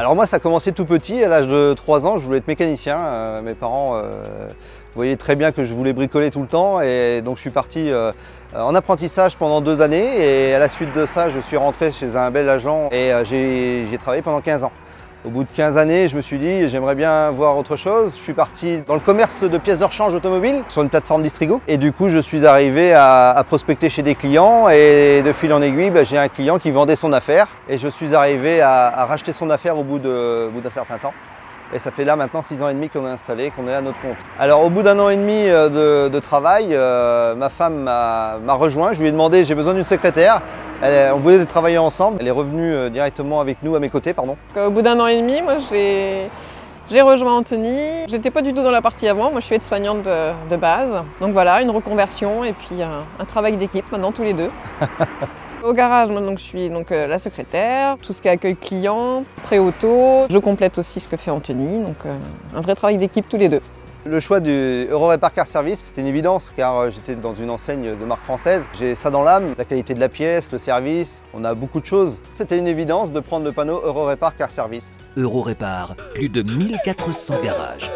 Alors moi, ça a commencé tout petit, à l'âge de 3 ans, je voulais être mécanicien. Mes parents voyaient très bien que je voulais bricoler tout le temps et donc je suis parti en apprentissage pendant 2 années et à la suite de ça, je suis rentré chez un bel agent et j'ai travaillé pendant 15 ans. Au bout de 15 années, je me suis dit j'aimerais bien voir autre chose. Je suis parti dans le commerce de pièces de rechange automobile sur une plateforme Distrigo. Et du coup, je suis arrivé à prospecter chez des clients et de fil en aiguille, j'ai un client qui vendait son affaire. Et je suis arrivé à racheter son affaire au bout d'un certain temps. Et ça fait là maintenant 6 ans et demi qu'on est installé, qu'on est à notre compte. Alors au bout d'un an et demi de travail, ma femme m'a rejoint. Je lui ai demandé, j'ai besoin d'une secrétaire. On voulait travailler ensemble. Elle est revenue directement avec nous, à mes côtés, pardon. Au bout d'un an et demi, moi j'ai rejoint Anthony. J'étais pas du tout dans la partie avant, moi je suis aide-soignante de base. Donc voilà, une reconversion et puis un travail d'équipe maintenant tous les deux. Au garage, maintenant je suis la secrétaire, tout ce qui est accueil client, pré-auto. Je complète aussi ce que fait Anthony, donc un vrai travail d'équipe tous les deux. Le choix du Eurorepar Car Service, c'était une évidence car j'étais dans une enseigne de marque française. J'ai ça dans l'âme, la qualité de la pièce, le service, on a beaucoup de choses. C'était une évidence de prendre le panneau Eurorepar Car Service. Eurorepar, plus de 1400 garages.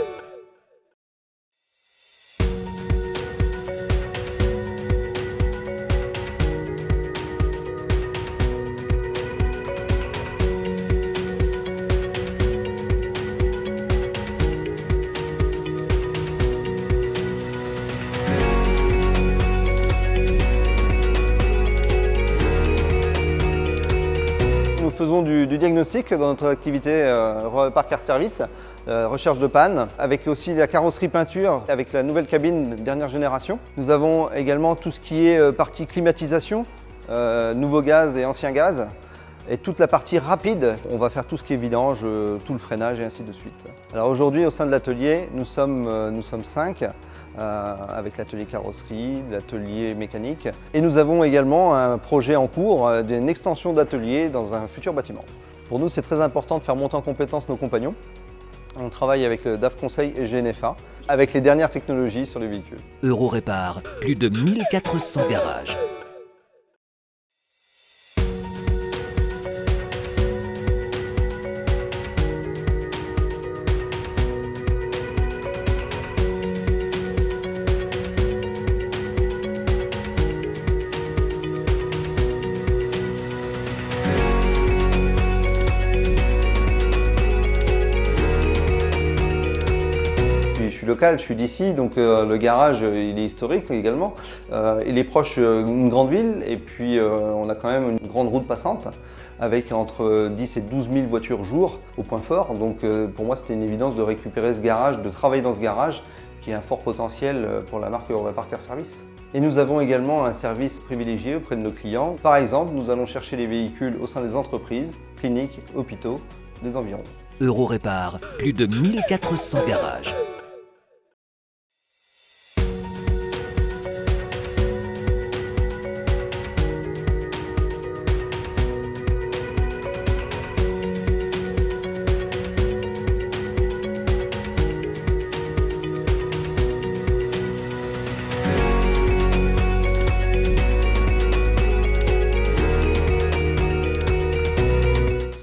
Nous faisons du diagnostic dans notre activité Eurorepar Car Service, recherche de panne, avec aussi la carrosserie peinture avec la nouvelle cabine dernière génération. Nous avons également tout ce qui est partie climatisation, nouveau gaz et ancien gaz. Et toute la partie rapide, on va faire tout ce qui est vidange, tout le freinage et ainsi de suite. Alors aujourd'hui, au sein de l'atelier, nous sommes 5, avec l'atelier carrosserie, l'atelier mécanique. Et nous avons également un projet en cours d'une extension d'atelier dans un futur bâtiment. Pour nous, c'est très important de faire monter en compétence nos compagnons. On travaille avec le DAF Conseil et GNFA, avec les dernières technologies sur les véhicules. Eurorepar, plus de 1400 garages. Je suis local, je suis d'ici, donc le garage il est historique également. Il est proche d'une grande ville et puis on a quand même une grande route passante avec entre 10 et 12 000 voitures jour au point fort. Donc pour moi c'était une évidence de récupérer ce garage, de travailler dans ce garage qui a un fort potentiel pour la marque Eurorepar Car Service. Et nous avons également un service privilégié auprès de nos clients. Par exemple, nous allons chercher les véhicules au sein des entreprises, cliniques, hôpitaux, des environs. Eurorepar, plus de 1400 garages.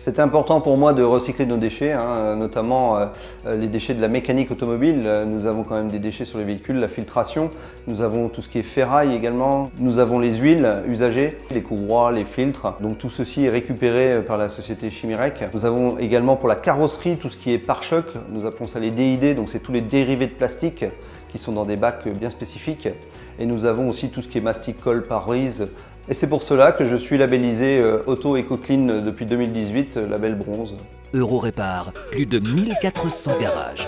C'est important pour moi de recycler nos déchets, notamment les déchets de la mécanique automobile. Nous avons quand même des déchets sur les véhicules, la filtration. Nous avons tout ce qui est ferraille également. Nous avons les huiles usagées, les courroies, les filtres. Donc tout ceci est récupéré par la société Chimirec. Nous avons également pour la carrosserie tout ce qui est pare-choc. Nous appelons ça les DID, donc c'est tous les dérivés de plastique qui sont dans des bacs bien spécifiques. Et nous avons aussi tout ce qui est mastic, colle, pare-brise. Et c'est pour cela que je suis labellisé Auto EcoClean depuis 2018, label bronze. Eurorepar, plus de 1400 garages.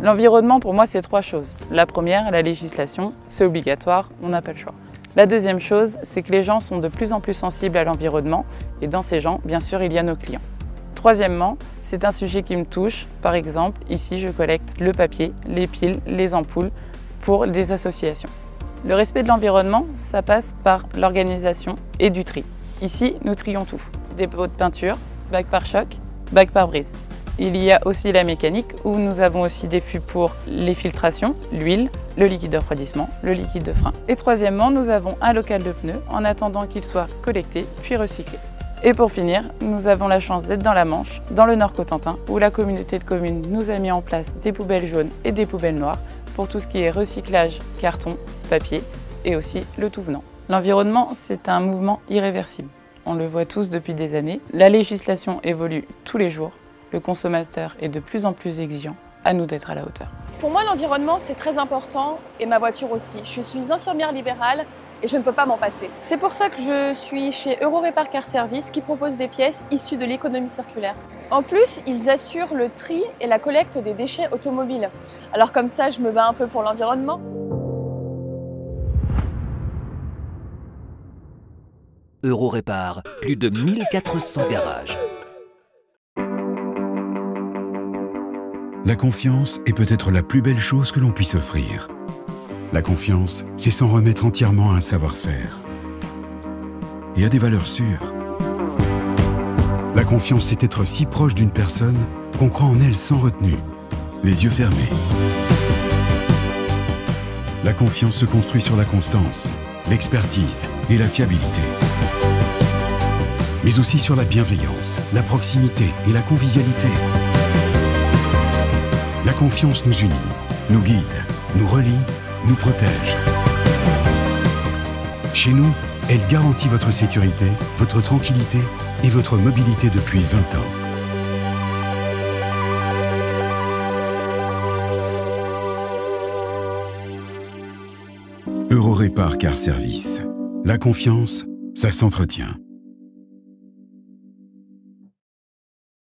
L'environnement, pour moi, c'est 3 choses. La première, la législation, c'est obligatoire, on n'a pas le choix. La deuxième chose, c'est que les gens sont de plus en plus sensibles à l'environnement et dans ces gens, bien sûr, il y a nos clients. Troisièmement, c'est un sujet qui me touche. Par exemple, ici, je collecte le papier, les piles, les ampoules pour des associations. Le respect de l'environnement, ça passe par l'organisation et du tri. Ici, nous trions tout. Des pots de peinture, bacs par choc, bacs par brise. Il y a aussi la mécanique où nous avons aussi des fûts pour les filtrations, l'huile, le liquide de refroidissement, le liquide de frein. Et troisièmement, nous avons un local de pneus en attendant qu'il soit collecté puis recyclé. Et pour finir, nous avons la chance d'être dans la Manche, dans le Nord-Cotentin, où la communauté de communes nous a mis en place des poubelles jaunes et des poubelles noires pour tout ce qui est recyclage, carton, papier et aussi le tout venant. L'environnement, c'est un mouvement irréversible. On le voit tous depuis des années. La législation évolue tous les jours. Le consommateur est de plus en plus exigeant, à nous d'être à la hauteur. Pour moi, l'environnement, c'est très important et ma voiture aussi. Je suis infirmière libérale et je ne peux pas m'en passer. C'est pour ça que je suis chez Eurorepar Car Service qui propose des pièces issues de l'économie circulaire. En plus, ils assurent le tri et la collecte des déchets automobiles. Alors comme ça, je me bats un peu pour l'environnement. Eurorepar, plus de 1400 garages. La confiance est peut-être la plus belle chose que l'on puisse offrir. La confiance, c'est s'en remettre entièrement à un savoir-faire et à des valeurs sûres. La confiance, c'est être si proche d'une personne qu'on croit en elle sans retenue, les yeux fermés. La confiance se construit sur la constance, l'expertise et la fiabilité. Mais aussi sur la bienveillance, la proximité et la convivialité. La confiance nous unit, nous guide, nous relie, nous protège. Chez nous, elle garantit votre sécurité, votre tranquillité et votre mobilité depuis 20 ans. Eurorepar Car Service. La confiance, ça s'entretient.